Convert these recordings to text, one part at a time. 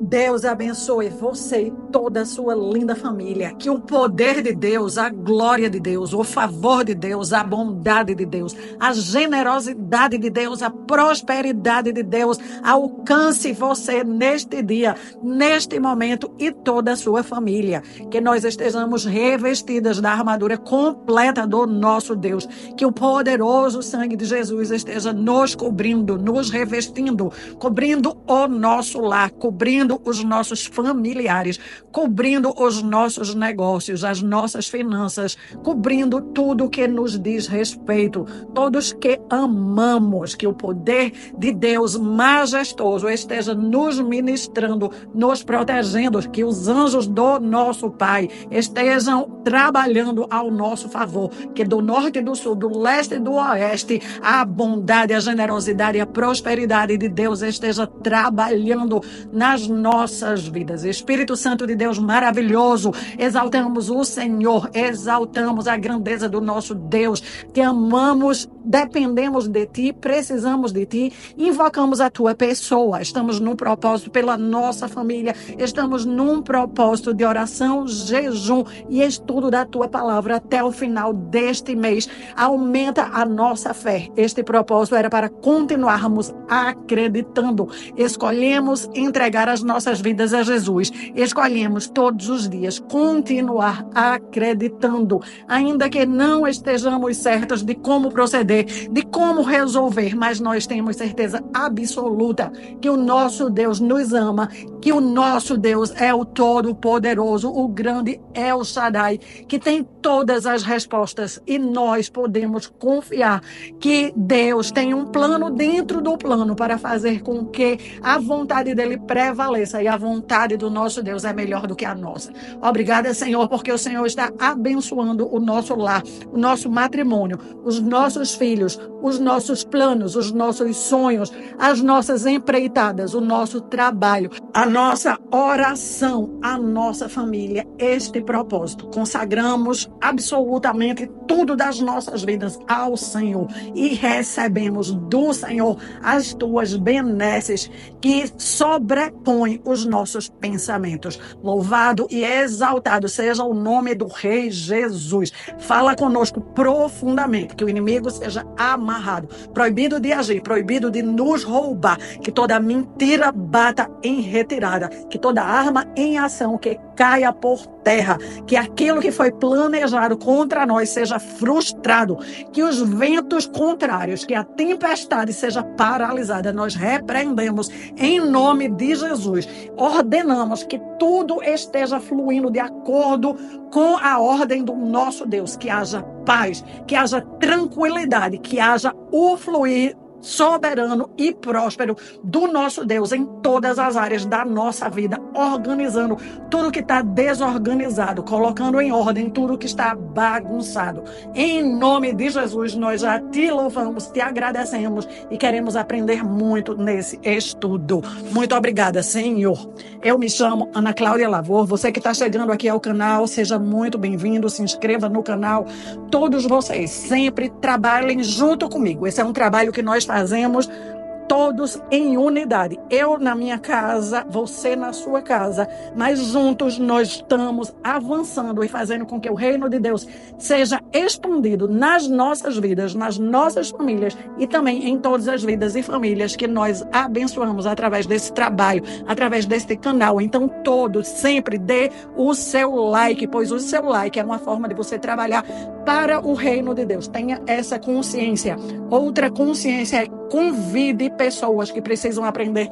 Deus abençoe você e toda a sua linda família. Que o poder de Deus, a glória de Deus, o favor de Deus, a bondade de Deus, a generosidade de Deus, a prosperidade de Deus alcance você neste dia, neste momento e toda a sua família. Que nós estejamos revestidas da armadura completa do nosso Deus. Que o poderoso sangue de Jesus esteja nos cobrindo, nos revestindo, cobrindo o nosso lar, cobrindo os nossos familiares, cobrindo os nossos negócios, as nossas finanças, cobrindo tudo que nos diz respeito. Todos que amamos, que o poder de Deus majestoso esteja nos ministrando, nos protegendo, que os anjos do nosso Pai estejam trabalhando ao nosso favor, que do norte e do sul, do leste e do oeste, a bondade, a generosidade e a prosperidade de Deus esteja trabalhando nas nossas vidas. Espírito Santo de Deus maravilhoso, exaltamos o Senhor, exaltamos a grandeza do nosso Deus, te amamos, dependemos de ti, precisamos de ti, invocamos a tua pessoa, estamos num propósito pela nossa família, estamos num propósito de oração, jejum e estudo da tua palavra até o final deste mês. Aumenta a nossa fé. Este propósito era para continuarmos acreditando. Escolhemos entregar as nossas vidas a Jesus. Escolhemos todos os dias continuar acreditando, ainda que não estejamos certos de como proceder, de como resolver, mas nós temos certeza absoluta que o nosso Deus nos ama, que o nosso Deus é o Todo-Poderoso, o grande El Shaddai, que tem todas as respostas, e nós podemos confiar que Deus tem um plano dentro do plano para fazer com que a vontade dele prevaleça, e a vontade do nosso Deus é melhor do que a nossa. Obrigada, Senhor, porque o Senhor está abençoando o nosso lar, o nosso matrimônio, os nossos filhos, os nossos planos, os nossos sonhos, as nossas empreitadas, o nosso trabalho, a nossa oração, a nossa família, este propósito. Consagramos absolutamente tudo das nossas vidas ao Senhor e recebemos do Senhor as tuas benesses que sobrepõem os nossos pensamentos. Louvado e exaltado seja o nome do Rei Jesus. Fala conosco profundamente, que o inimigo seja amarrado, proibido de agir, proibido de nos roubar, que toda mentira bata em retirada, que toda arma em ação que caia por terra, que aquilo que foi planejado contra nós seja frustrado, que os ventos contrários, que a tempestade seja paralisada. Nós repreendemos em nome de Jesus, ordenamos que tudo esteja fluindo de acordo com a ordem do nosso Deus, que haja paz, que haja tranquilidade, que haja o fluir soberano e próspero do nosso Deus em todas as áreas da nossa vida, organizando tudo que está desorganizado, colocando em ordem tudo que está bagunçado. Em nome de Jesus, nós já te louvamos, te agradecemos e queremos aprender muito nesse estudo. Muito obrigada, Senhor. Eu me chamo Ana Cláudia Lavor. Você que está chegando aqui ao canal, seja muito bem-vindo, se inscreva no canal. Todos vocês sempre trabalhem junto comigo. Esse é um trabalho que nós fazemos todos em unidade. Eu na minha casa, você na sua casa, mas juntos nós estamos avançando e fazendo com que o reino de Deus seja expandido nas nossas vidas, nas nossas famílias e também em todas as vidas e famílias que nós abençoamos através desse trabalho, através deste canal. Então todos sempre dê o seu like, pois o seu like é uma forma de você trabalhar para o reino de Deus. Tenha essa consciência. Outra consciência é: convide pessoas que precisam aprender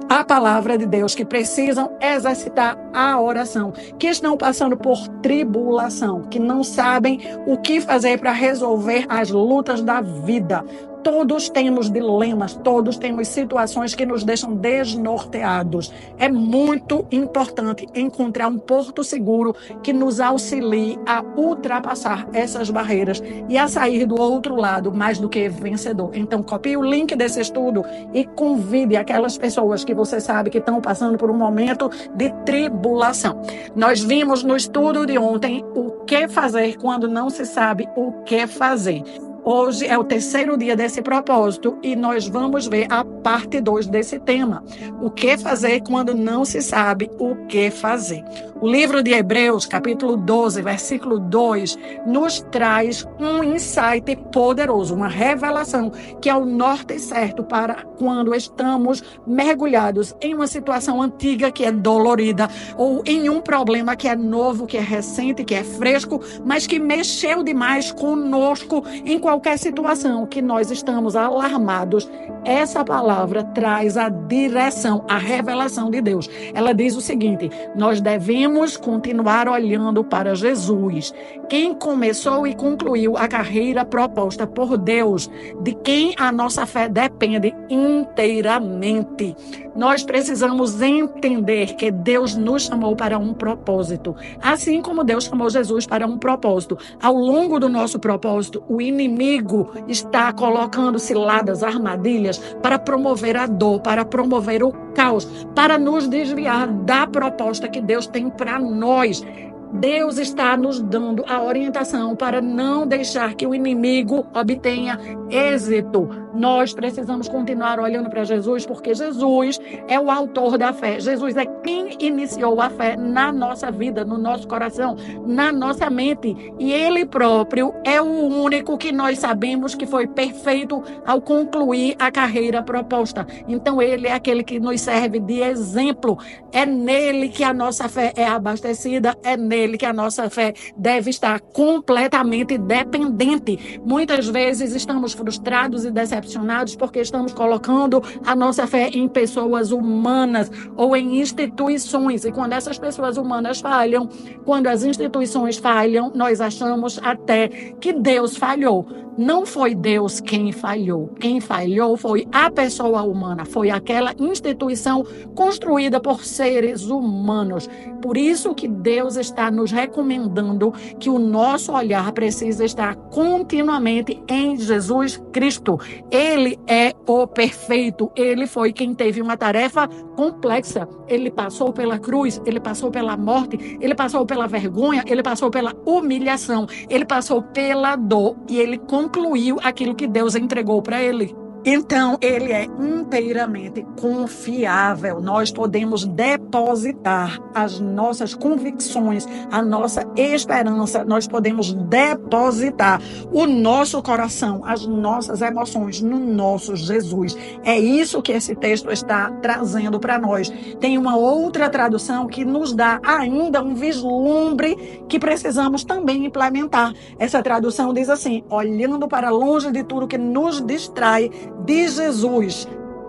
a palavra de Deus, que precisam exercitar a oração, que estão passando por tribulação, que não sabem o que fazer para resolver as lutas da vida. Todos temos dilemas, todos temos situações que nos deixam desnorteados. É muito importante encontrar um porto seguro que nos auxilie a ultrapassar essas barreiras e a sair do outro lado mais do que vencedor. Então, copie o link desse estudo e convide aquelas pessoas que você sabe que estão passando por um momento de tribulação. Nós vimos no estudo de ontem o que fazer quando não se sabe o que fazer. Hoje é o terceiro dia desse propósito e nós vamos ver a parte 2 desse tema. O que fazer quando não se sabe o que fazer. O livro de Hebreus, capítulo 12, versículo 2, nos traz um insight poderoso, uma revelação que é o norte certo para quando estamos mergulhados em uma situação antiga que é dolorida ou em um problema que é novo, que é recente, que é fresco, mas que mexeu demais conosco em qualquer situação que nós estamos alarmados. Essa palavra traz a direção, a revelação de Deus. Ela diz o seguinte: nós devemos continuar olhando para Jesus, quem começou e concluiu a carreira proposta por Deus, de quem a nossa fé depende inteiramente. Nós precisamos entender que Deus nos chamou para um propósito, assim como Deus chamou Jesus para um propósito. Ao longo do nosso propósito, o inimigo está colocando ciladas, armadilhas para promover a dor, para promover o caos, para nos desviar da proposta que Deus tem para nós. Deus está nos dando a orientação para não deixar que o inimigo obtenha êxito. Nós precisamos continuar olhando para Jesus, porque Jesus é o autor da fé. Jesus é quem iniciou a fé na nossa vida, no nosso coração, na nossa mente. E Ele próprio é o único que nós sabemos que foi perfeito ao concluir a carreira proposta. Então, Ele é aquele que nos serve de exemplo. É nele que a nossa fé é abastecida, é nele que a nossa fé deve estar completamente dependente. Muitas vezes estamos frustrados e decepcionados porque estamos colocando a nossa fé em pessoas humanas ou em instituições. E quando essas pessoas humanas falham, quando as instituições falham, nós achamos até que Deus falhou. Não foi Deus quem falhou. Quem falhou foi a pessoa humana, foi aquela instituição construída por seres humanos. Por isso que Deus está nos recomendando que o nosso olhar precisa estar continuamente em Jesus Cristo. Ele é o perfeito. Ele foi quem teve uma tarefa complexa. Ele passou pela cruz, ele passou pela morte, ele passou pela vergonha, ele passou pela humilhação, ele passou pela dor e ele concluiu aquilo que Deus entregou para ele. Então, ele é inteiramente confiável. Nós podemos depositar as nossas convicções, a nossa esperança, nós podemos depositar o nosso coração, as nossas emoções no nosso Jesus. É isso que esse texto está trazendo para nós. Tem uma outra tradução que nos dá ainda um vislumbre que precisamos também implementar. Essa tradução diz assim: olhando para longe de tudo que nos distrai de Jesus.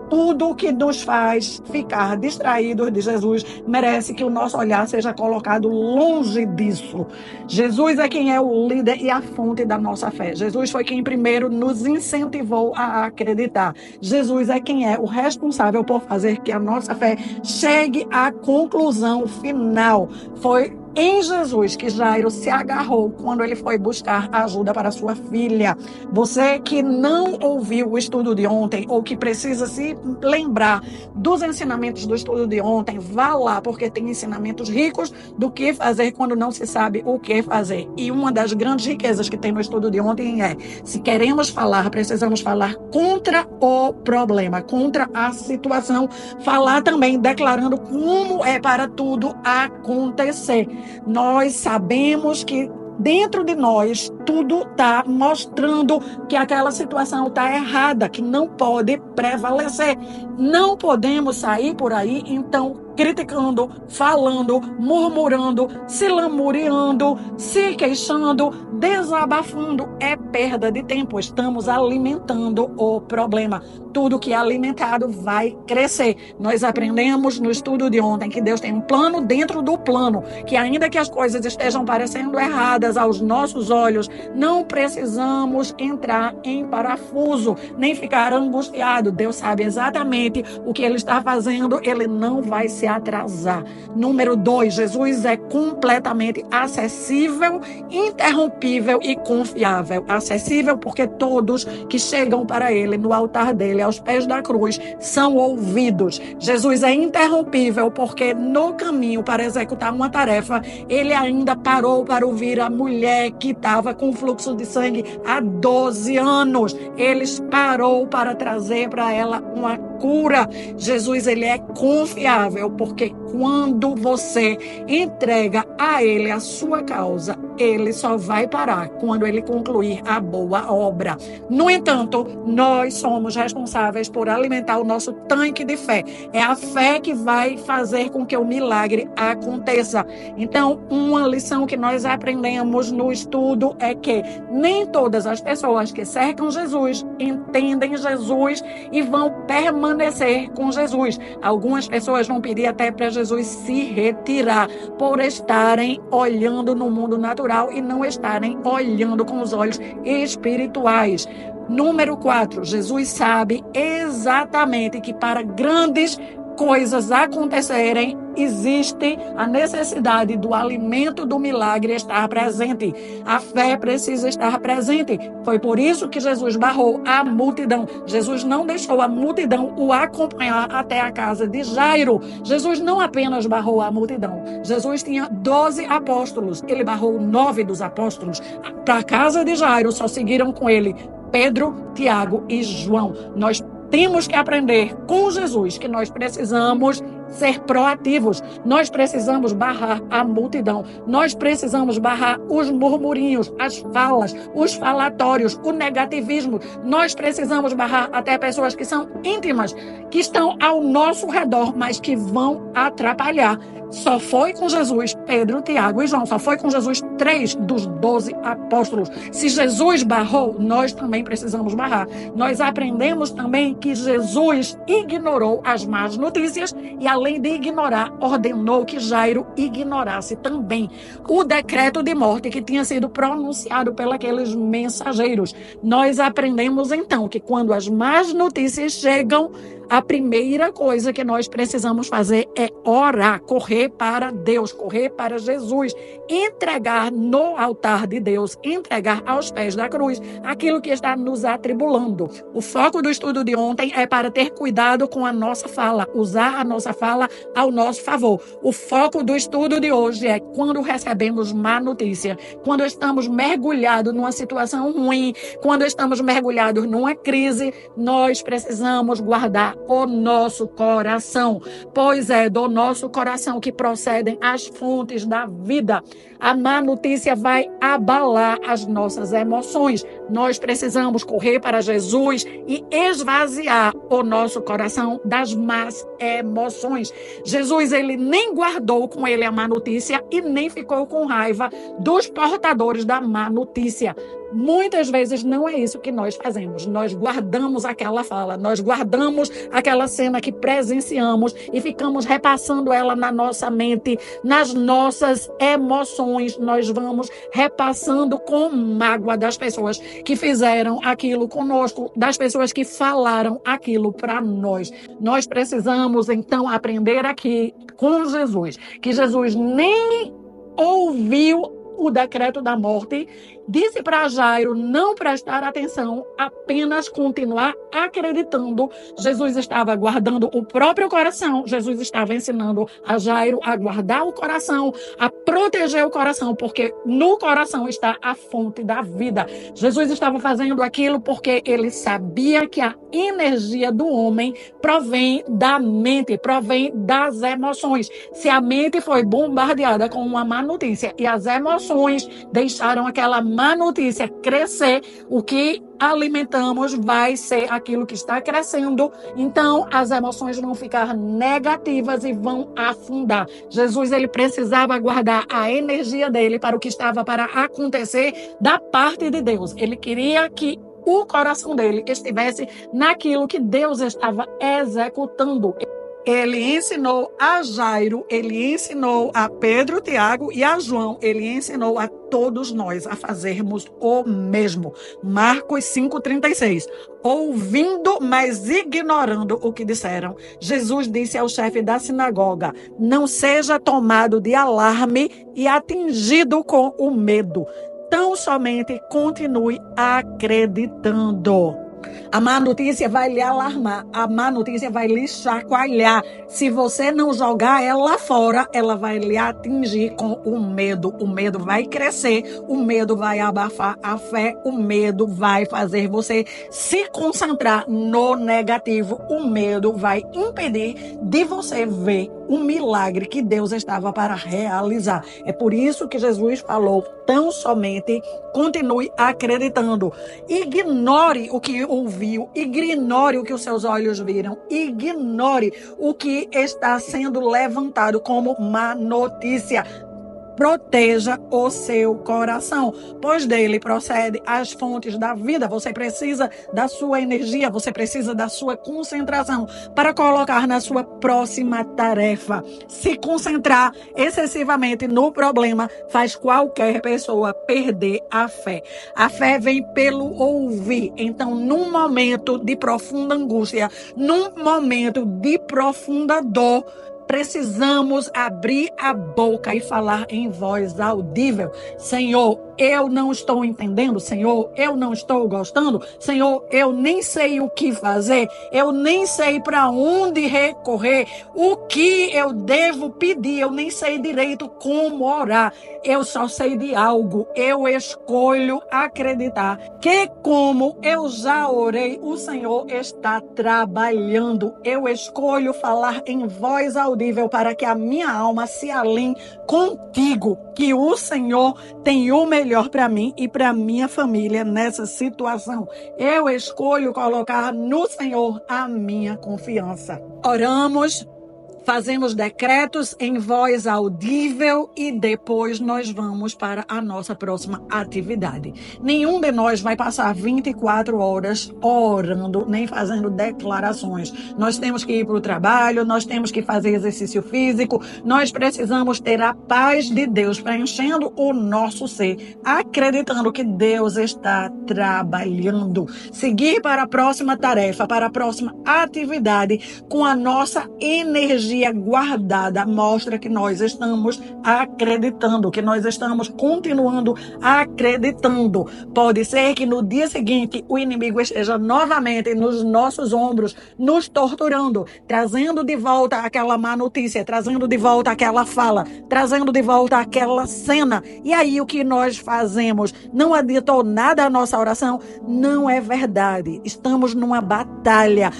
Tudo que nos faz ficar distraídos de Jesus merece que o nosso olhar seja colocado longe disso. Jesus é quem é o líder e a fonte da nossa fé. Jesus foi quem primeiro nos incentivou a acreditar. Jesus é quem é o responsável por fazer que a nossa fé chegue à conclusão final. Foi em Jesus que Jairo se agarrou quando ele foi buscar ajuda para sua filha. Você que não ouviu o estudo de ontem ou que precisa se lembrar dos ensinamentos do estudo de ontem, vá lá, porque tem ensinamentos ricos do que fazer quando não se sabe o que fazer. E uma das grandes riquezas que tem no estudo de ontem é: se queremos falar, precisamos falar contra o problema, contra a situação, falar também declarando como é para tudo acontecer. Nós sabemos que dentro de nós tudo está mostrando que aquela situação está errada, que não pode prevalecer. Não podemos sair por aí, então, criticando, falando, murmurando, se lamuriando, se queixando, desabafando. É perda de tempo. Estamos alimentando o problema. Tudo que é alimentado vai crescer. Nós aprendemos no estudo de ontem que Deus tem um plano dentro do plano, que ainda que as coisas estejam parecendo erradas aos nossos olhos, não precisamos entrar em parafuso, nem ficar angustiado. Deus sabe exatamente o que Ele está fazendo. Ele não vai se se atrasar. Número 2, Jesus é completamente acessível, interrompível e confiável. Acessível porque todos que chegam para ele, no altar dele, aos pés da cruz, são ouvidos. Jesus é interrompível porque no caminho para executar uma tarefa, ele ainda parou para ouvir a mulher que estava com fluxo de sangue há 12 anos. Ele parou para trazer para ela uma cura. Jesus, ele é confiável porque quando você entrega a ele a sua causa, ele só vai parar quando ele concluir a boa obra. No entanto, nós somos responsáveis por alimentar o nosso tanque de fé. É a fé que vai fazer com que o milagre aconteça. Então, uma lição que nós aprendemos no estudo é que nem todas as pessoas que cercam Jesus entendem Jesus e vão permanecer com Jesus. Algumas pessoas vão pedir até para Jesus se retirar por estarem olhando no mundo natural e não estarem olhando com os olhos espirituais. Número 4, Jesus sabe exatamente que para grandes coisas acontecerem, existe a necessidade do alimento do milagre estar presente. A fé precisa estar presente. Foi por isso que Jesus barrou a multidão. Jesus não deixou a multidão o acompanhar até a casa de Jairo. Jesus não apenas barrou a multidão. Jesus tinha 12 apóstolos. Ele barrou 9 dos apóstolos. Para a casa de Jairo só seguiram com ele Pedro, Tiago e João. Nós temos que aprender com Jesus que nós precisamos ser proativos. Nós precisamos barrar a multidão. Nós precisamos barrar os murmurinhos, as falas, os falatórios, o negativismo. Nós precisamos barrar até pessoas que são íntimas, que estão ao nosso redor, mas que vão atrapalhar. Só foi com Jesus Pedro, Tiago e João. Só foi com Jesus 3 dos 12 apóstolos. Se Jesus barrou, nós também precisamos barrar. Nós aprendemos também que Jesus ignorou as más notícias e, além de ignorar, ordenou que Jairo ignorasse também o decreto de morte que tinha sido pronunciado pelos mensageiros. Nós aprendemos então que quando as más notícias chegam, a primeira coisa que nós precisamos fazer é orar, correr para Deus, correr para Jesus, entregar no altar de Deus, entregar aos pés da cruz aquilo que está nos atribulando. O foco do estudo de ontem é para ter cuidado com a nossa fala, usar a nossa fala ao nosso favor. O foco do estudo de hoje é quando recebemos má notícia, quando estamos mergulhados numa situação ruim, quando estamos mergulhados numa crise, nós precisamos guardar o nosso coração, pois é do nosso coração que procedem as fontes da vida. A má notícia vai abalar as nossas emoções. Nós precisamos correr para Jesus e esvaziar o nosso coração das más emoções. Jesus, ele nem guardou com ele a má notícia e nem ficou com raiva dos portadores da má notícia. Muitas vezes não é isso que nós fazemos. Nós guardamos aquela fala, nós guardamos aquela cena que presenciamos e ficamos repassando ela na nossa mente, nas nossas emoções. Nós vamos repassando com mágoa das pessoas que fizeram aquilo conosco, das pessoas que falaram aquilo para nós. Nós precisamos, então, aprender aqui com Jesus, que Jesus nem ouviu o decreto da morte, disse para Jairo não prestar atenção, apenas continuar acreditando. Jesus estava guardando o próprio coração. Jesus estava ensinando a Jairo a guardar o coração, a proteger o coração, porque no coração está a fonte da vida. Jesus estava fazendo aquilo porque ele sabia que a energia do homem provém da mente, provém das emoções. Se a mente foi bombardeada com uma má notícia e as emoções deixaram aquela má notícia crescer, o que alimentamos vai ser aquilo que está crescendo. Então as emoções vão ficar negativas e vão afundar. Jesus, ele precisava guardar a energia dele para o que estava para acontecer da parte de Deus. Ele queria que o coração dele estivesse naquilo que Deus estava executando. Ele ensinou a Jairo, ele ensinou a Pedro, Tiago e a João, ele ensinou a todos nós a fazermos o mesmo. Marcos 5,36. Ouvindo, mas ignorando o que disseram, Jesus disse ao chefe da sinagoga: não seja tomado de alarme e atingido com o medo. Tão somente continue acreditando. A má notícia vai lhe alarmar, a má notícia vai lhe chacoalhar. Se você não jogar ela fora, ela vai lhe atingir com o medo. O medo vai crescer, o medo vai abafar a fé, o medo vai fazer você se concentrar no negativo. O medo vai impedir de você ver o milagre que Deus estava para realizar. É por isso que Jesus falou: tão somente continue acreditando. Ignore o que ouviu, ignore o que os seus olhos viram, ignore o que está sendo levantado como má notícia. Proteja o seu coração, pois dele procede as fontes da vida. Você precisa da sua energia, você precisa da sua concentração para colocar na sua próxima tarefa. Se concentrar excessivamente no problema faz qualquer pessoa perder a fé. A fé vem pelo ouvir. Então, num momento de profunda angústia, num momento de profunda dor, precisamos abrir a boca e falar em voz audível: Senhor, eu não estou entendendo. Senhor, eu não estou gostando. Senhor, eu nem sei o que fazer. Eu nem sei para onde recorrer. O que eu devo pedir? Eu nem sei direito como orar. Eu só sei de algo. Eu escolho acreditar que, como eu já orei, o Senhor está trabalhando. Eu escolho falar em voz audível para que a minha alma se alinhe contigo, que o Senhor tem o melhor para mim e para minha família nessa situação. Eu escolho colocar no Senhor a minha confiança. Oramos, fazemos decretos em voz audível e depois nós vamos para a nossa próxima atividade. Nenhum de nós vai passar 24 horas orando, nem fazendo declarações. Nós temos que ir para o trabalho, nós temos que fazer exercício físico, nós precisamos ter a paz de Deus preenchendo o nosso ser, acreditando que Deus está trabalhando. Seguir para a próxima tarefa, para a próxima atividade com a nossa energia guardada mostra que nós estamos acreditando, que nós estamos continuando acreditando. Pode ser que no dia seguinte o inimigo esteja novamente nos nossos ombros, nos torturando, trazendo de volta aquela má notícia, trazendo de volta aquela fala, trazendo de volta aquela cena. E aí o que nós fazemos? Não adiantou nada a nossa oração? Não é verdade. Estamos numa batalha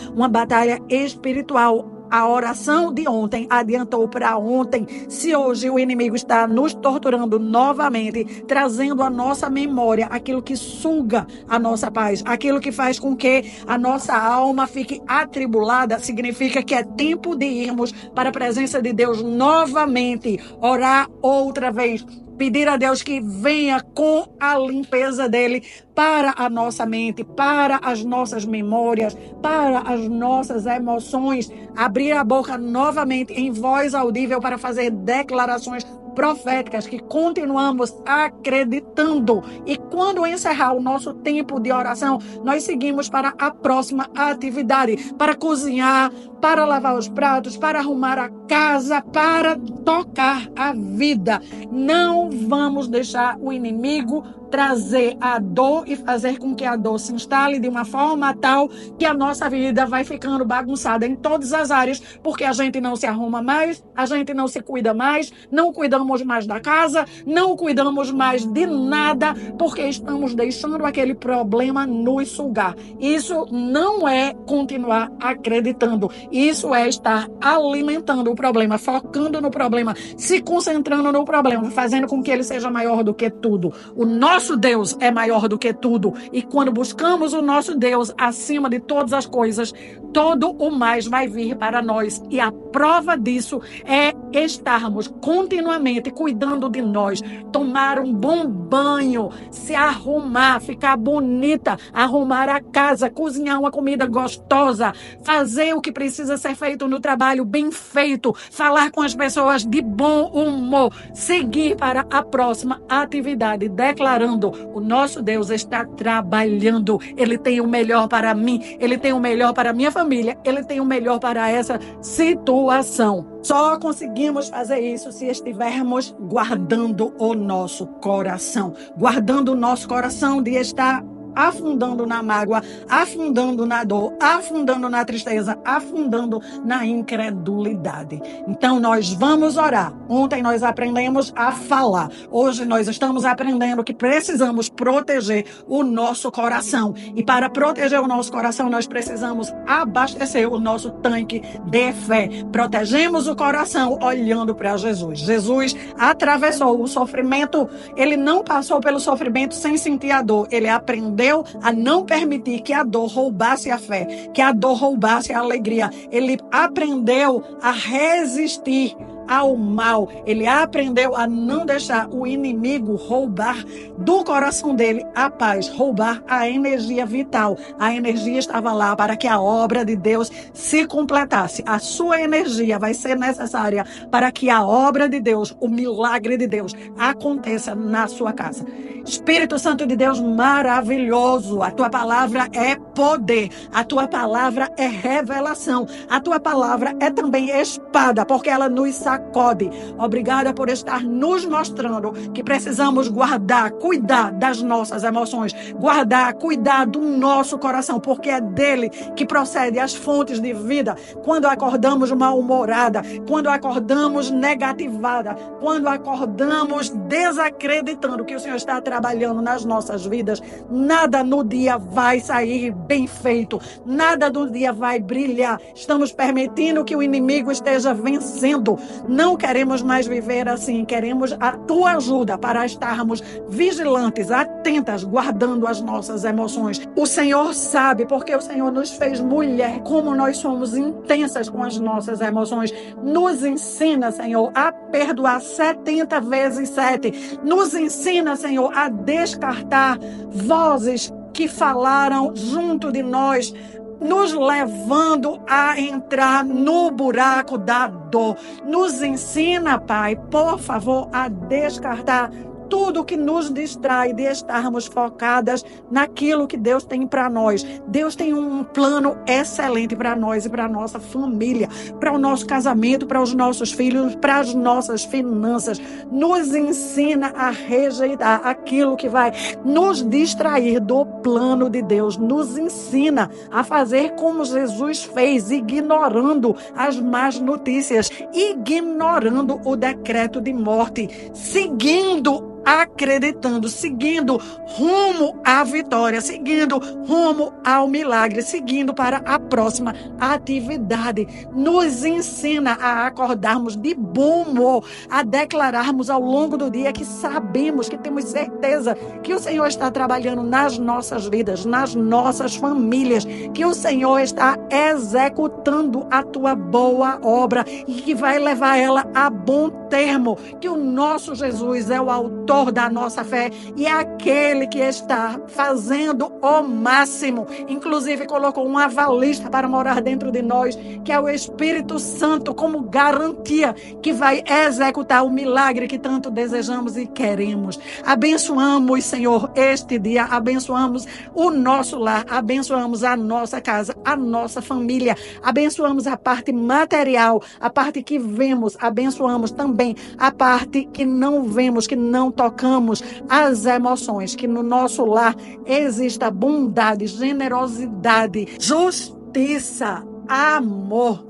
espiritual. A oração de ontem adiantou para ontem. Se hoje o inimigo está nos torturando novamente, trazendo à nossa memória aquilo que suga a nossa paz, aquilo que faz com que a nossa alma fique atribulada, significa que é tempo de irmos para a presença de Deus novamente, orar outra vez, pedir a Deus que venha com a limpeza dele para a nossa mente, para as nossas memórias, para as nossas emoções. Abrir a boca novamente em voz audível para fazer declarações proféticas que continuamos acreditando. E quando encerrar o nosso tempo de oração, nós seguimos para a próxima atividade, para cozinhar, para lavar os pratos, para arrumar a casa, para tocar a vida. Não vamos deixar o inimigo trazer a dor e fazer com que a dor se instale de uma forma tal que a nossa vida vai ficando bagunçada em todas as áreas, porque a gente não se arruma mais, a gente não se cuida mais, não cuidamos mais da casa, não cuidamos mais de nada, porque estamos deixando aquele problema nos sugar. Isso não é continuar acreditando, isso é estar alimentando o problema, focando no problema, se concentrando no problema, fazendo com que ele seja maior do que tudo. O nosso nosso Deus é maior do que tudo. E quando buscamos o nosso Deus acima de todas as coisas, todo o mais vai vir para nós. E a prova disso é estarmos continuamente cuidando de nós, tomar um bom banho, se arrumar, ficar bonita, arrumar a casa, cozinhar uma comida gostosa, fazer o que precisa ser feito no trabalho bem feito, falar com as pessoas de bom humor, seguir para a próxima atividade, declarando: o nosso Deus está trabalhando, Ele tem o melhor para mim, Ele tem o melhor para a minha família, Ele tem o melhor para essa situação. Só conseguimos fazer isso se estivermos guardando o nosso coração, guardando o nosso coração de estar afundando na mágoa, afundando na dor, afundando na tristeza, afundando na incredulidade. Então nós vamos orar. Ontem nós aprendemos a falar. Hoje nós estamos aprendendo que precisamos proteger o nosso coração. E para proteger o nosso coração, nós precisamos abastecer o nosso tanque de fé. Protegemos o coração olhando para Jesus. Jesus atravessou o sofrimento. Ele não passou pelo sofrimento sem sentir a dor. Ele aprendeu a não permitir que a dor roubasse a fé, que a dor roubasse a alegria. Ele aprendeu a resistir ao mal. Ele aprendeu a não deixar o inimigo roubar do coração dele a paz, roubar a energia vital. A energia estava lá para que a obra de Deus se completasse. A sua energia vai ser necessária para que a obra de Deus, o milagre de Deus, aconteça na sua casa. Espírito Santo de Deus maravilhoso, a tua palavra é poder, a tua palavra é revelação, a tua palavra é também espada, porque ela nos sacode. Obrigada por estar nos mostrando que precisamos guardar, cuidar das nossas emoções, guardar, cuidar do nosso coração, porque é dele que procede as fontes de vida. Quando acordamos mal-humorada, quando acordamos negativada, quando acordamos desacreditando que o Senhor está trabalhando nas nossas vidas, nada no dia vai sair bem feito, nada no dia vai brilhar. Estamos permitindo que o inimigo esteja vencendo. Não queremos mais viver assim, queremos a tua ajuda para estarmos vigilantes, atentas, guardando as nossas emoções. O Senhor sabe, porque o Senhor nos fez mulher, como nós somos intensas com as nossas emoções. Nos ensina, Senhor, a perdoar 70 vezes 7. Nos ensina, Senhor, a descartar vozes que falaram junto de nós, nos levando a entrar no buraco da dor. Nos ensina, Pai, por favor, a descartar tudo que nos distrai de estarmos focadas naquilo que Deus tem para nós. Deus tem um plano excelente para nós e para a nossa família, para o nosso casamento, para os nossos filhos, para as nossas finanças. Nos ensina a rejeitar aquilo que vai nos distrair do plano de Deus. Nos ensina a fazer como Jesus fez, ignorando as más notícias, ignorando o decreto de morte, seguindo, acreditando, seguindo rumo à vitória, seguindo rumo ao milagre, seguindo para a próxima atividade. Nos ensina a acordarmos de bom humor, a declararmos ao longo do dia que sabemos, que temos certeza que o Senhor está trabalhando nas nossas vidas, nas nossas famílias, que o Senhor está executando a tua boa obra e que vai levar ela a bom termo, que o nosso Jesus é o autor da nossa fé e é aquele que está fazendo o máximo, inclusive colocou um avalista para morar dentro de nós, que é o Espírito Santo, como garantia que vai executar o milagre que tanto desejamos e queremos. Abençoamos, Senhor, este dia, abençoamos o nosso lar, abençoamos a nossa casa, a nossa família, abençoamos a parte material, a parte que vemos, abençoamos também a parte que não vemos, que não tocamos, as emoções, que no nosso lar exista bondade, generosidade, justiça, amor,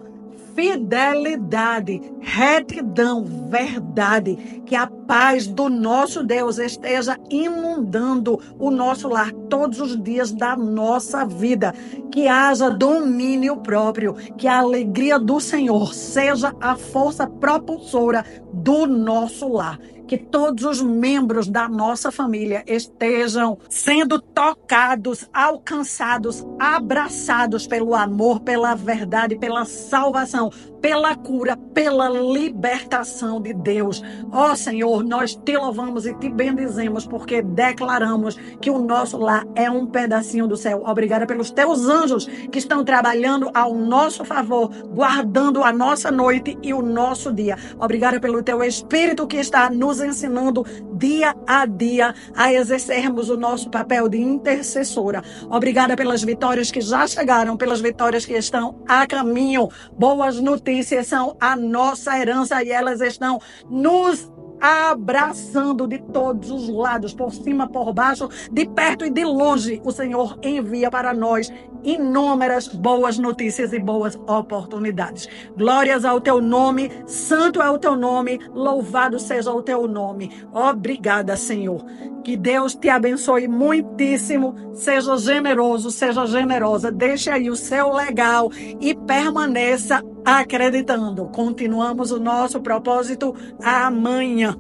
fidelidade, retidão, verdade. Que a paz do nosso Deus esteja inundando o nosso lar todos os dias da nossa vida. Que haja domínio próprio, que a alegria do Senhor seja a força propulsora do nosso lar. Que todos os membros da nossa família estejam sendo tocados, alcançados, abraçados pelo amor, pela verdade, pela salvação, pela cura, pela libertação de Deus. Ó Senhor, nós te louvamos e te bendizemos porque declaramos que o nosso lar é um pedacinho do céu. Obrigada pelos teus anjos que estão trabalhando ao nosso favor, guardando a nossa noite e o nosso dia. Obrigada pelo teu Espírito que está nos ensinando dia a dia a exercermos o nosso papel de intercessora. Obrigada pelas vitórias que já chegaram, pelas vitórias que estão a caminho. Boas notícias são a nossa herança e elas estão nos abraçando de todos os lados, por cima, por baixo, de perto e de longe. O Senhor envia para nós inúmeras boas notícias e boas oportunidades. Glórias ao teu nome, santo é o teu nome, louvado seja o teu nome. Obrigada, Senhor. Que Deus te abençoe muitíssimo. Seja generoso, seja generosa. Deixe aí o seu legal e permaneça acreditando. Continuamos o nosso propósito amanhã.